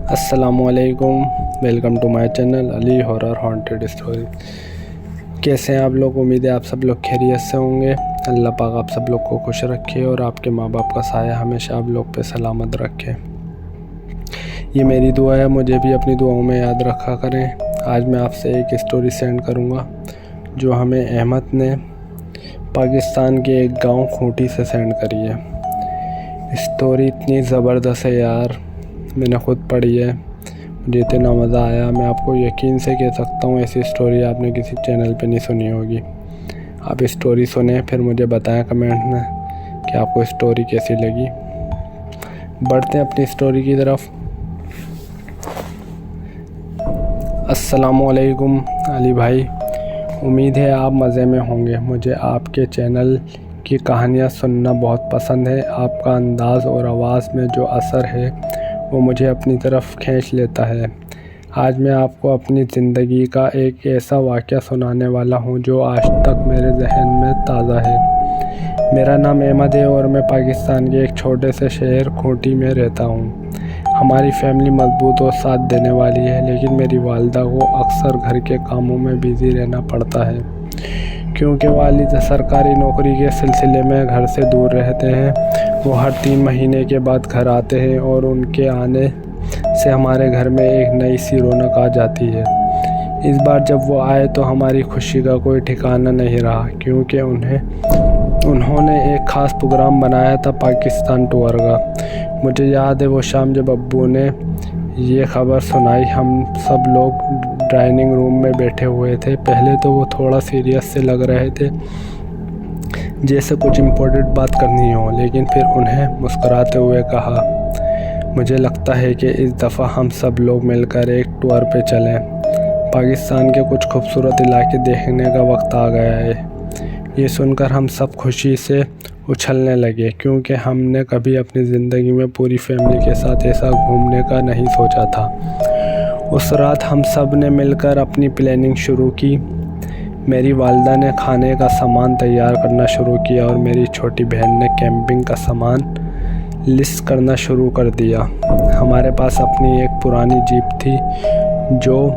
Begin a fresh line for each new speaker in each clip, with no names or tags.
अस्सलामुअलैकुम, welcome to my channel Ali horror haunted story. कैसे हैं आप लोग? उम्मीद है आप सब लोग खैरियत से होंगे। अल्लाह पाक आप सब लोग को खुश रखे और आपके माँ बाप का साया हमेशा आप लोग पे सलामत रखे। ये मेरी दुआ है, मुझे भी अपनी दुआओं में याद रखा करें। आज मैं आपसे एक स्टोरी सेंड करूँगा जो हमें अहमद ने पाकिस्तान के एक गाँव खूंटी से सेंड करी है। स्टोरी इतनी ज़बरदस्त है यार, मैंने ख़ुद पढ़ी है, मुझे इतना मज़ा आया। मैं आपको यकीन से कह सकता हूँ ऐसी स्टोरी आपने किसी चैनल पे नहीं सुनी होगी। आप स्टोरी सुने फिर मुझे बताएं कमेंट में कि आपको स्टोरी कैसी लगी। बढ़ते हैं अपनी स्टोरी की तरफ। अस्सलामुअलैकुम अली भाई, उम्मीद है आप मज़े में होंगे। मुझे आपके चैनल की कहानियाँ सुनना बहुत पसंद है। आपका अंदाज़ और आवाज़ में जो असर है वो मुझे अपनी तरफ खींच लेता है। आज मैं आपको अपनी ज़िंदगी का एक ऐसा वाक़या सुनाने वाला हूँ जो आज तक मेरे जहन में ताज़ा है। मेरा नाम अहमद है और मैं पाकिस्तान के एक छोटे से शहर खूंटी में रहता हूँ। हमारी फैमिली मजबूत और साथ देने वाली है, लेकिन मेरी वालिदा को अक्सर घर के कामों में बिज़ी रहना पड़ता है क्योंकि वालिद सरकारी नौकरी के सिलसिले में घर से दूर रहते हैं। वो हर 3 महीने के बाद घर आते हैं और उनके आने से हमारे घर में एक नई सी रौनक आ जाती है। इस बार जब वो आए तो हमारी खुशी का कोई ठिकाना नहीं रहा क्योंकि उन्होंने एक ख़ास प्रोग्राम बनाया था पाकिस्तान टूर का। मुझे याद है वो शाम जब अब्बू ने ये ख़बर सुनाई, हम सब लोग डाइनिंग रूम में बैठे हुए थे। पहले तो वो थोड़ा सीरियस से लग रहे थे, जैसे कुछ इम्पोर्टेंट बात करनी हो, लेकिन फिर उन्हें मुस्कुराते हुए कहा, मुझे लगता है कि इस दफ़ा हम सब लोग मिलकर एक टूर पे चलें। पाकिस्तान के कुछ खूबसूरत इलाके देखने का वक्त आ गया है। ये सुनकर हम सब खुशी से उछलने लगे क्योंकि हमने कभी अपनी ज़िंदगी में पूरी फैमिली के साथ ऐसा घूमने का नहीं सोचा था। उस रात हम सब ने मिलकर अपनी प्लानिंग शुरू की। मेरी वालिदा ने खाने का सामान तैयार करना शुरू किया और मेरी छोटी बहन ने कैंपिंग का सामान लिस्ट करना शुरू कर दिया। हमारे पास अपनी एक पुरानी जीप थी जो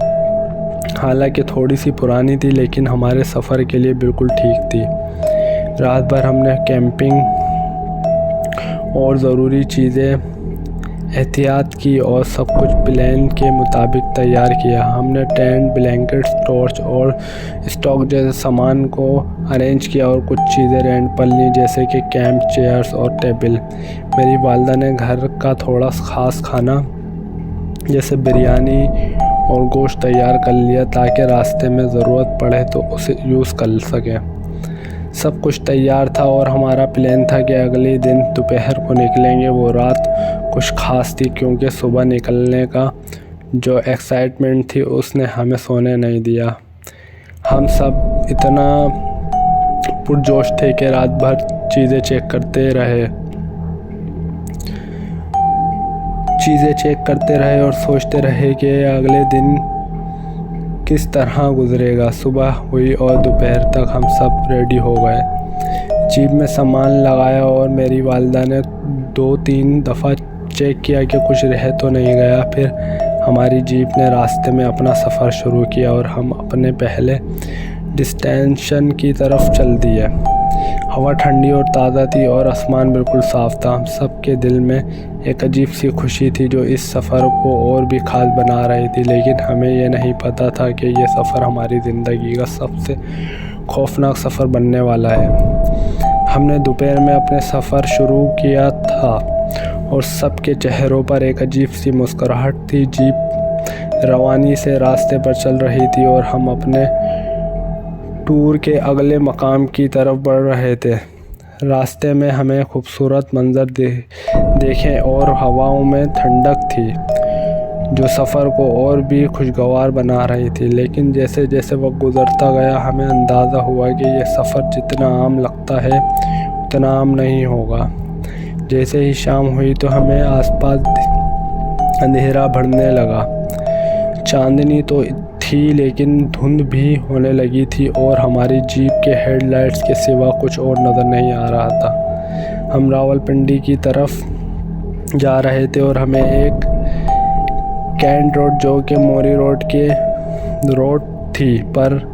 हालांकि थोड़ी सी पुरानी थी, लेकिन हमारे सफ़र के लिए बिल्कुल ठीक थी। रात भर हमने कैंपिंग और ज़रूरी चीज़ें एहतियात की और सब कुछ प्लान के मुताबिक तैयार किया। हमने टेंट, ब्लैंकेट्स, टॉर्च और स्टॉक जैसे सामान को अरेंज किया और कुछ चीज़ें रेंट पर ली जैसे कि कैंप चेयर्स और टेबल। मेरी वालिदा ने घर का थोड़ा ख़ास खाना जैसे बिरयानी और गोश्त तैयार कर लिया ताकि रास्ते में ज़रूरत पड़े तो उसे यूज़ कर सकें। सब कुछ तैयार था और हमारा प्लान था कि अगले दिन दोपहर को निकलेंगे। वो रात कुछ ख़ास थी क्योंकि सुबह निकलने का जो एक्साइटमेंट थी उसने हमें सोने नहीं दिया। हम सब इतना पुरजोश थे कि रात भर चीज़ें चेक करते रहे और सोचते रहे कि अगले दिन किस तरह गुजरेगा। सुबह हुई और दोपहर तक हम सब रेडी हो गए। जीप में सामान लगाया और मेरी वालिदा ने 2-3 दफ़ा चेक किया कि कुछ रह तो नहीं गया। फिर हमारी जीप ने रास्ते में अपना सफ़र शुरू किया और हम अपने पहले डेस्टिनेशन की तरफ चल दिए। हवा ठंडी और ताज़ा थी और आसमान बिल्कुल साफ़ था। हम सब के दिल में एक अजीब सी खुशी थी जो इस सफ़र को और भी ख़ास बना रही थी, लेकिन हमें यह नहीं पता था कि यह सफ़र हमारी ज़िंदगी का सबसे खौफनाक सफ़र बनने वाला है। हमने दोपहर में अपने सफ़र शुरू किया था और सबके चेहरों पर एक अजीब सी मुस्कुराहट थी। जीप रवानी से रास्ते पर चल रही थी और हम अपने टूर के अगले मकाम की तरफ बढ़ रहे थे। रास्ते में हमें खूबसूरत मंजर देखे और हवाओं में ठंडक थी जो सफ़र को और भी खुशगवार बना रही थी। लेकिन जैसे जैसे वक्त गुज़रता गया हमें अंदाज़ा हुआ कि यह सफ़र जितना आम लगता है उतना आम नहीं होगा। जैसे ही शाम हुई तो हमें आसपास अंधेरा बढ़ने लगा। चांदनी तो थी लेकिन धुंध भी होने लगी थी और हमारी जीप के हेडलाइट्स के सिवा कुछ और नज़र नहीं आ रहा था। हम रावलपिंडी की तरफ जा रहे थे और हमें एक कैंट रोड जो कि मोरी रोड थी पर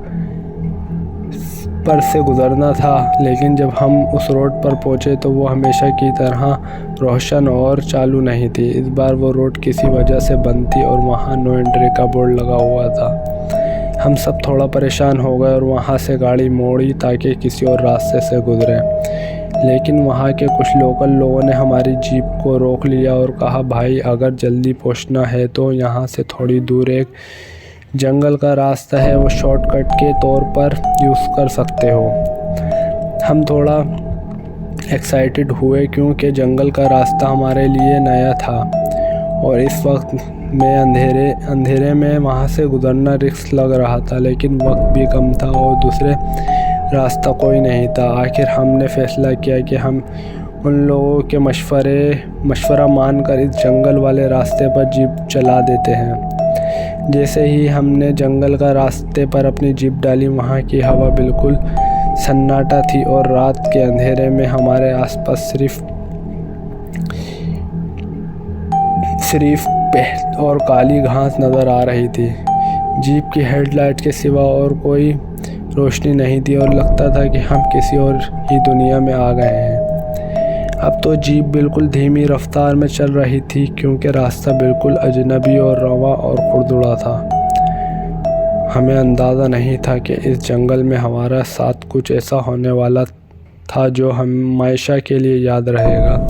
से गुज़रना था, लेकिन जब हम उस रोड पर पहुंचे तो वो हमेशा की तरह रोशन और चालू नहीं थी। इस बार वो रोड किसी वजह से बंद थी और वहाँ नो एंट्री का बोर्ड लगा हुआ था। हम सब थोड़ा परेशान हो गए और वहाँ से गाड़ी मोड़ी ताकि किसी और रास्ते से गुजरें, लेकिन वहाँ के कुछ लोकल लोगों ने हमारी जीप को रोक लिया और कहा, भाई अगर जल्दी पहुँचना है तो यहाँ से थोड़ी दूर एक जंगल का रास्ता है, वो शॉर्टकट के तौर पर यूज़ कर सकते हो। हम थोड़ा एक्साइटेड हुए क्योंकि जंगल का रास्ता हमारे लिए नया था और इस वक्त में अंधेरे में वहाँ से गुज़रना रिस्क लग रहा था, लेकिन वक्त भी कम था और दूसरे रास्ता कोई नहीं था। आखिर हमने फ़ैसला किया कि हम उन लोगों के मशवरा मानकर इस जंगल वाले रास्ते पर जीप चला देते हैं। जैसे ही हमने जंगल का रास्ते पर अपनी जीप डाली, वहाँ की हवा बिल्कुल सन्नाटा थी और रात के अंधेरे में हमारे आसपास सिर्फ और काली घास नज़र आ रही थी। जीप की हेडलाइट के सिवा और कोई रोशनी नहीं थी और लगता था कि हम किसी और ही दुनिया में आ गए हैं। अब तो जीप बिल्कुल धीमी रफ्तार में चल रही थी क्योंकि रास्ता बिल्कुल अजनबी और रवा और खुरदुरा था। हमें अंदाज़ा नहीं था कि इस जंगल में हमारा साथ कुछ ऐसा होने वाला था जो हमेशा के लिए याद रहेगा।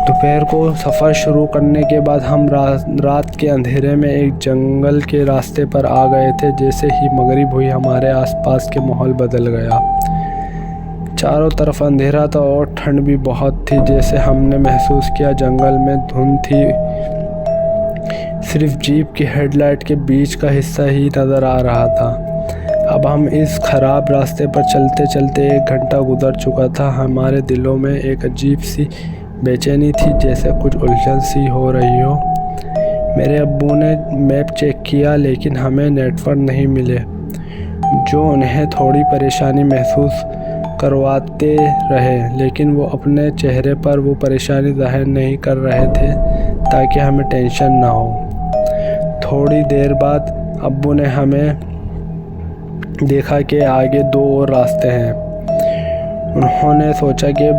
दोपहर को सफ़र शुरू करने के बाद हम रात के अंधेरे में एक जंगल के रास्ते पर आ गए थे। जैसे ही मगरिब हुई, हमारे आसपास के माहौल बदल गया। चारों तरफ अंधेरा था और ठंड भी बहुत थी। जैसे हमने महसूस किया जंगल में धुंध थी, सिर्फ जीप की हेडलाइट के बीच का हिस्सा ही नज़र आ रहा था। अब हम इस ख़राब रास्ते पर चलते चलते 1 घंटा गुजर चुका था। हमारे दिलों में एक अजीब सी बेचैनी थी, जैसे कुछ उलझन सी हो रही हो। मेरे अब्बू ने मैप चेक किया, लेकिन हमें नेटवर्क नहीं मिले, जो उन्हें थोड़ी परेशानी महसूस करवाते रहे, लेकिन वो अपने चेहरे पर वो परेशानी जाहिर नहीं कर रहे थे ताकि हमें टेंशन ना हो। थोड़ी देर बाद अब्बू ने हमें देखा कि आगे 2 और रास्ते हैं। उन्होंने सोचा कि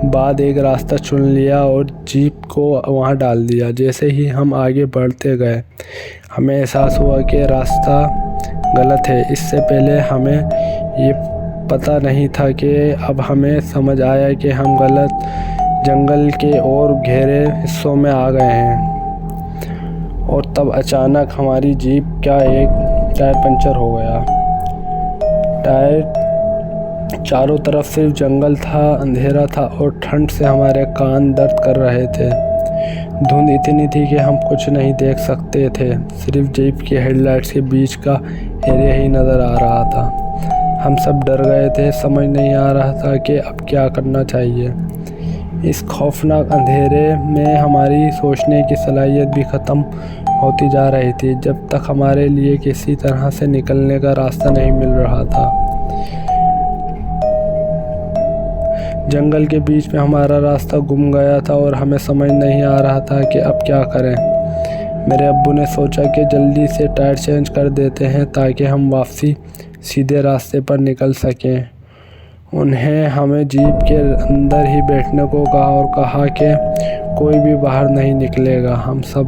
बाद एक रास्ता चुन लिया और जीप को वहाँ डाल दिया। जैसे ही हम आगे बढ़ते गए, हमें एहसास हुआ कि रास्ता गलत है। इससे पहले हमें ये पता नहीं था कि अब हमें समझ आया कि हम गलत जंगल के और गहरे हिस्सों में आ गए हैं। और तब अचानक हमारी जीप का एक टायर पंचर हो गया। चारों तरफ सिर्फ जंगल था, अंधेरा था और ठंड से हमारे कान दर्द कर रहे थे। धुंध इतनी थी कि हम कुछ नहीं देख सकते थे, सिर्फ जीप की हेडलाइट्स के बीच का एरिया ही नज़र आ रहा था। हम सब डर गए थे, समझ नहीं आ रहा था कि अब क्या करना चाहिए। इस खौफनाक अंधेरे में हमारी सोचने की सलाहियत भी ख़त्म होती जा रही थी, जब तक हमारे लिए किसी तरह से निकलने का रास्ता नहीं मिल रहा था। जंगल के बीच में हमारा रास्ता गुम गया था और हमें समझ नहीं आ रहा था कि अब क्या करें। मेरे अब्बू ने सोचा कि जल्दी से टायर चेंज कर देते हैं ताकि हम वापसी सीधे रास्ते पर निकल सकें। उन्हें हमें जीप के अंदर ही बैठने को कहा और कहा कि कोई भी बाहर नहीं निकलेगा। हम सब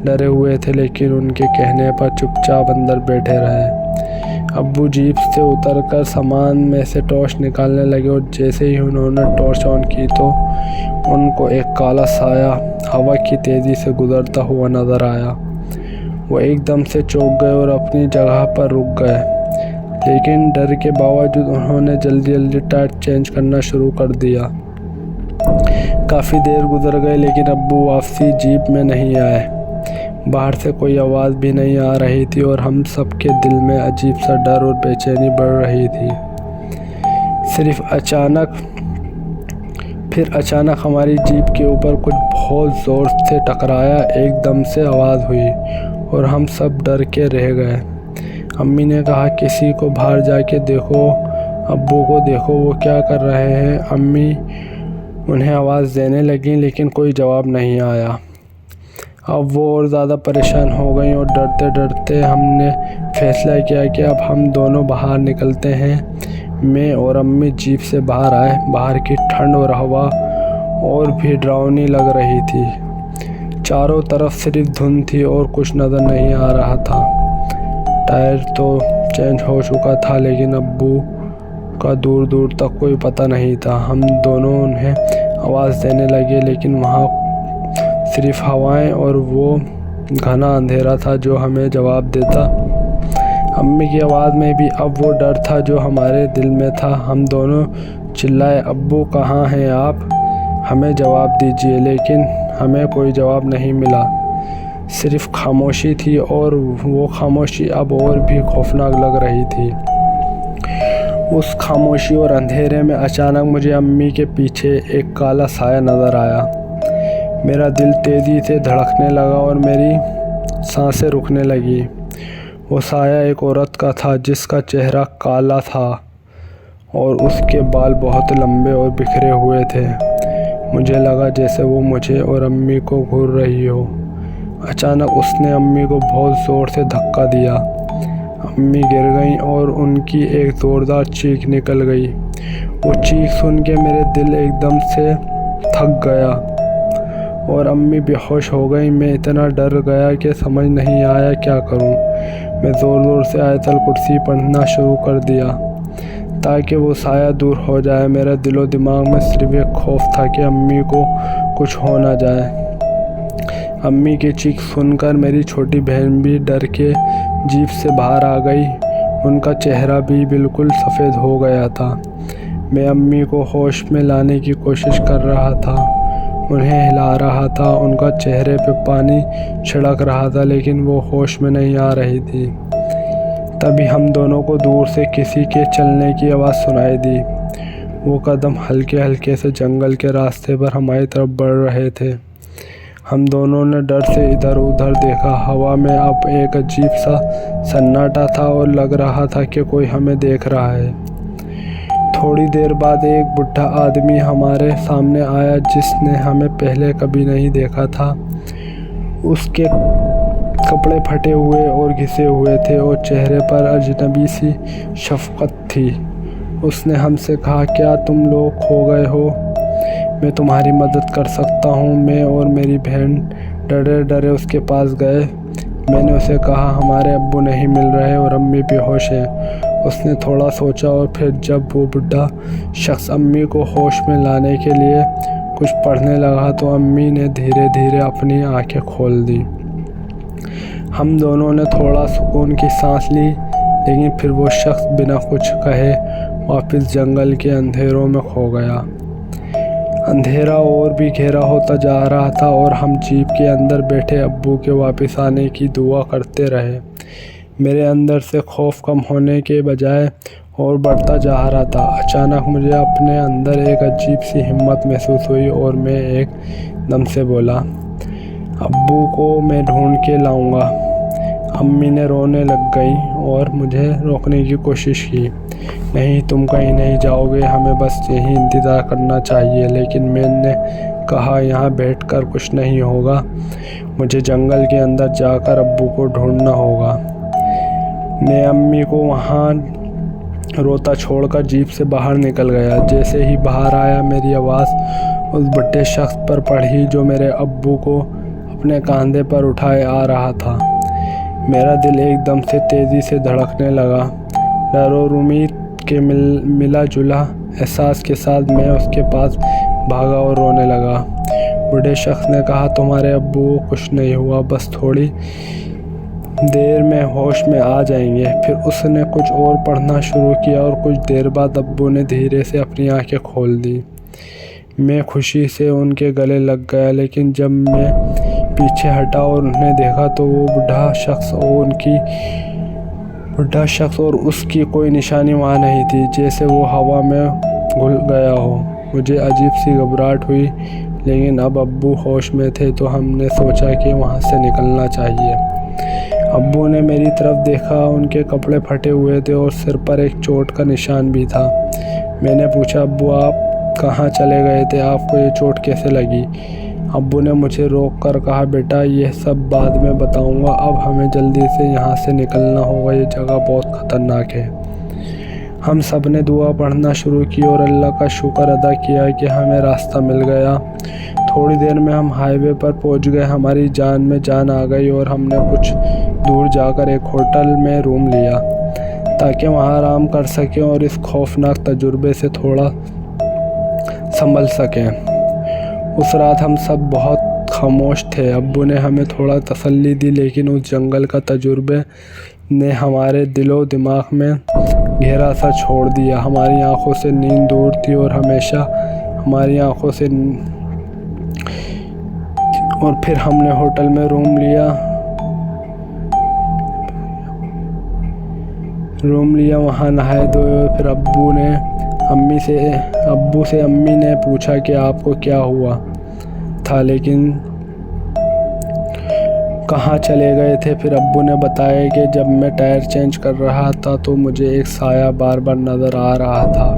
डरे हुए थे, लेकिन उनके कहने पर चुपचाप अंदर बैठे रहे। अब्बू जीप से उतरकर सामान में से टॉर्च निकालने लगे और जैसे ही उन्होंने टॉर्च ऑन की तो उनको एक काला साया हवा की तेज़ी से गुजरता हुआ नज़र आया। वो एकदम से चौंक गए और अपनी जगह पर रुक गए, लेकिन डर के बावजूद उन्होंने जल्दी टायर चेंज करना शुरू कर दिया। काफ़ी देर गुजर गई, लेकिन अब्बू वापसी जीप में नहीं आए। बाहर से कोई आवाज़ भी नहीं आ रही थी और हम सब के दिल में अजीब सा डर और बेचैनी बढ़ रही थी। फिर अचानक हमारी जीप के ऊपर कुछ बहुत ज़ोर से टकराया। एकदम से आवाज़ हुई और हम सब डर के रह गए। अम्मी ने कहा, किसी को बाहर जाके देखो। अब्बू को देखो वो क्या कर रहे हैं। अम्मी उन्हें आवाज़ देने लगी लेकिन कोई जवाब नहीं आया। अब वो और ज़्यादा परेशान हो गई और डरते डरते हमने फैसला किया कि अब हम दोनों बाहर निकलते हैं। मैं और अम्मी जीप से बाहर आए। बाहर की ठंड और हवा और भी डरावनी लग रही थी। चारों तरफ सिर्फ धुंध थी और कुछ नज़र नहीं आ रहा था। टायर तो चेंज हो चुका था लेकिन अब्बू का दूर दूर तक कोई पता नहीं था। हम दोनों उन्हें आवाज़ देने लगे लेकिन वहाँ सिर्फ हवाएं और वो घना अंधेरा था जो हमें जवाब देता। अम्मी की आवाज़ में भी अब वो डर था जो हमारे दिल में था। हम दोनों चिल्लाए, अब्बू कहाँ हैं आप, हमें जवाब दीजिए। लेकिन हमें कोई जवाब नहीं मिला, सिर्फ खामोशी थी और वो खामोशी अब और भी खौफनाक लग रही थी। उस खामोशी और अंधेरे में अचानक मुझे अम्मी के पीछे एक काला साया नज़र आया। मेरा दिल तेज़ी से धड़कने लगा और मेरी सांसें रुकने लगी। वो साया एक औरत का था जिसका चेहरा काला था और उसके बाल बहुत लंबे और बिखरे हुए थे। मुझे लगा जैसे वो मुझे और अम्मी को घूर रही हो। अचानक उसने अम्मी को बहुत ज़ोर से धक्का दिया। अम्मी गिर गईं और उनकी एक ज़ोरदार चीख निकल गई। वो चीख सुन के मेरे दिल एकदम से थक गया और अम्मी बेहोश हो गई। मैं इतना डर गया कि समझ नहीं आया क्या करूं। मैं ज़ोर ज़ोर से आयतल कुर्सी पढ़ना शुरू कर दिया ताकि वो साया दूर हो जाए। मेरा दिलो दिमाग में सिर्फ एक खौफ था कि अम्मी को कुछ हो ना जाए। अम्मी की चीख सुनकर मेरी छोटी बहन भी डर के जीप से बाहर आ गई। उनका चेहरा भी बिल्कुल सफ़ेद हो गया था। मैं अम्मी को होश में लाने की कोशिश कर रहा था, उन्हें हिला रहा था। उनका चेहरे पे पानी छिड़क रहा था लेकिन वो होश में नहीं आ रही थी। तभी हम दोनों को दूर से किसी के चलने की आवाज़ सुनाई दी। वो कदम हल्के हल्के से जंगल के रास्ते पर हमारी तरफ बढ़ रहे थे। हम दोनों ने डर से इधर उधर देखा। हवा में अब एक अजीब सा सन्नाटा था और लग रहा था कि कोई हमें देख रहा है। थोड़ी देर बाद एक बुढ़ा आदमी हमारे सामने आया जिसने हमें पहले कभी नहीं देखा था। उसके कपड़े फटे हुए और घिसे हुए थे और चेहरे पर अजनबी सी शफ़क़त थी। उसने हमसे कहा, क्या तुम लोग खो गए हो? मैं तुम्हारी मदद कर सकता हूँ। मैं और मेरी बहन डरे डरे उसके पास गए। मैंने उसे कहा, हमारे अब्बू नहीं मिल रहे और अम्मी बेहोश हैं। उसने थोड़ा सोचा और फिर जब वो बुढ़ा शख्स अम्मी को होश में लाने के लिए कुछ पढ़ने लगा तो अम्मी ने धीरे धीरे अपनी आंखें खोल दी। हम दोनों ने थोड़ा सुकून की सांस ली लेकिन फिर वो शख्स बिना कुछ कहे वापस जंगल के अंधेरों में खो गया। अंधेरा और भी गहरा होता जा रहा था और हम जीप के अंदर बैठे अब्बू के वापस आने की दुआ करते रहे। मेरे अंदर से खौफ कम होने के बजाय और बढ़ता जा रहा था। अचानक मुझे अपने अंदर एक अजीब सी हिम्मत महसूस हुई और मैं एक दम से बोला, अब्बू को मैं ढूंढ के लाऊंगा। अम्मी ने रोने लग गई और मुझे रोकने की कोशिश की। नहीं, तुम कहीं नहीं जाओगे, हमें बस यहीं इंतज़ार करना चाहिए। लेकिन मैंने कहा, यहाँ बैठकर कुछ नहीं होगा, मुझे जंगल के अंदर जाकर अब्बू को ढूंढना होगा। मैं अम्मी को वहाँ रोता छोड़कर जीप से बाहर निकल गया। जैसे ही बाहर आया मेरी आवाज़ उस बुढ़े शख्स पर पड़ी जो मेरे अब्बू को अपने कंधे पर उठाए आ रहा था। मेरा दिल एकदम से तेज़ी से धड़कने लगा। डर और उम्मीद के मिला जुला एहसास के साथ मैं उसके पास भागा और रोने लगा। बूढ़े शख्स ने कहा, तुम्हारे अब्बू को कुछ नहीं हुआ, बस थोड़ी देर में होश में आ जाएंगे। फिर उसने कुछ और पढ़ना शुरू किया और कुछ देर बाद अब्बू ने धीरे से अपनी आंखें खोल दी। मैं खुशी से उनके गले लग गया लेकिन जब मैं पीछे हटा और उन्हें देखा तो वो बुढ़ा शख्स और उसकी कोई निशानी वहाँ नहीं थी, जैसे वो हवा में घुल गया हो। मुझे अजीब सी घबराहट हुई लेकिन अब अब्बू होश में थे तो हमने सोचा कि वहाँ से निकलना चाहिए। अब्बू ने मेरी तरफ देखा। उनके कपड़े फटे हुए थे और सिर पर एक चोट का निशान भी था। मैंने पूछा, अब्बू आप कहाँ चले गए थे? आपको ये चोट कैसे लगी? अब्बू ने मुझे रोक कर कहा, बेटा यह सब बाद में बताऊंगा, अब हमें जल्दी से यहाँ से निकलना होगा, ये जगह बहुत ख़तरनाक है। हम सब ने दुआ पढ़ना शुरू की और अल्लाह का शुक्र अदा किया कि हमें रास्ता मिल गया। थोड़ी देर में हम हाईवे पर पहुंच गए। हमारी जान में जान आ गई और हमने कुछ दूर जाकर एक होटल में रूम लिया ताकि वहां आराम कर सकें और इस खौफनाक तजुर्बे से थोड़ा संभल सकें। उस रात हम सब बहुत खामोश थे। अब्बू ने हमें थोड़ा तसल्ली दी, लेकिन उस जंगल का तजुर्बे ने हमारे दिलो दिमाग में गहरा असर छोड़ दिया। हमारी आंखों से नींद दूर थी और हमेशा हमारी आंखों से और फिर हमने होटल में रूम लिया, वहाँ नहाए धोए। फिर अब्बू से अम्मी ने पूछा कि आपको क्या हुआ था, लेकिन कहाँ चले गए थे? फिर अब्बू ने बताया कि जब मैं टायर चेंज कर रहा था तो मुझे एक साया बार बार नज़र आ रहा था।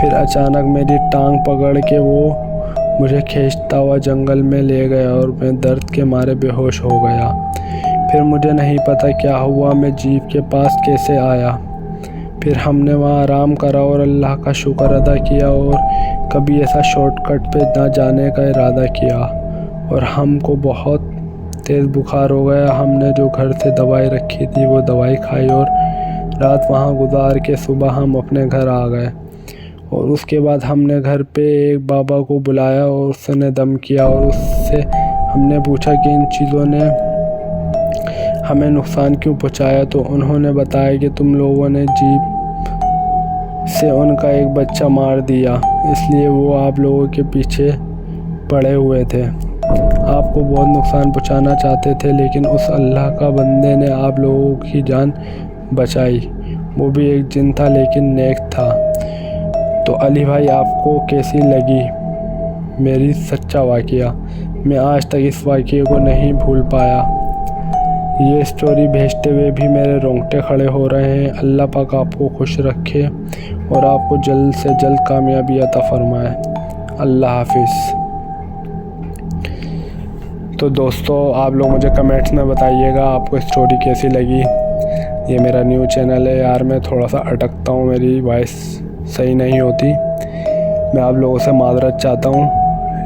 फिर अचानक मेरी टांग पकड़ के वो मुझे खींचता हुआ जंगल में ले गया और मैं दर्द के मारे बेहोश हो गया। फिर मुझे नहीं पता क्या हुआ, मैं जीप के पास कैसे आया। फिर हमने वहाँ आराम करा और अल्लाह का शुक्र अदा किया और कभी ऐसा शॉर्टकट पे ना जाने का इरादा किया। और हमको बहुत तेज़ बुखार हो गया। हमने जो घर से दवाई रखी थी वो दवाई खाई और रात वहाँ गुजार के सुबह हम अपने घर आ गए। और उसके बाद हमने घर पे एक बाबा को बुलाया और उसने दम किया और उससे हमने पूछा कि इन चीज़ों ने हमें नुकसान क्यों पहुँचाया। तो उन्होंने बताया कि तुम लोगों ने जीप से उनका एक बच्चा मार दिया, इसलिए वो आप लोगों के पीछे पड़े हुए थे, आपको बहुत नुकसान पहुंचाना चाहते थे, लेकिन उस अल्लाह का बंदे ने आप लोगों की जान बचाई। वो भी एक जिन था लेकिन नेक था। तो अली भाई आपको कैसी लगी मेरी सच्चा वाक़या? मैं आज तक इस वाक़ये को नहीं भूल पाया। ये स्टोरी भेजते हुए भी मेरे रोंगटे खड़े हो रहे हैं। अल्लाह पाक आपको खुश रखे और आपको जल्द से जल्द कामयाबी अता फरमाए। अल्लाह हाफिज़। तो दोस्तों आप लोग मुझे कमेंट्स में बताइएगा आपको स्टोरी कैसी लगी। ये मेरा न्यू चैनल है यार, मैं थोड़ा सा अटकता हूँ, मेरी वॉइस सही नहीं होती, मैं आप लोगों से माज़रत चाहता हूँ,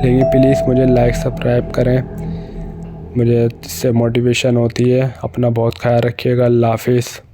लेकिन प्लीज़ मुझे लाइक सब्सक्राइब करें, मुझे इससे मोटिवेशन होती है। अपना बहुत ख्याल रखिएगा। अल्लाह हाफिज़।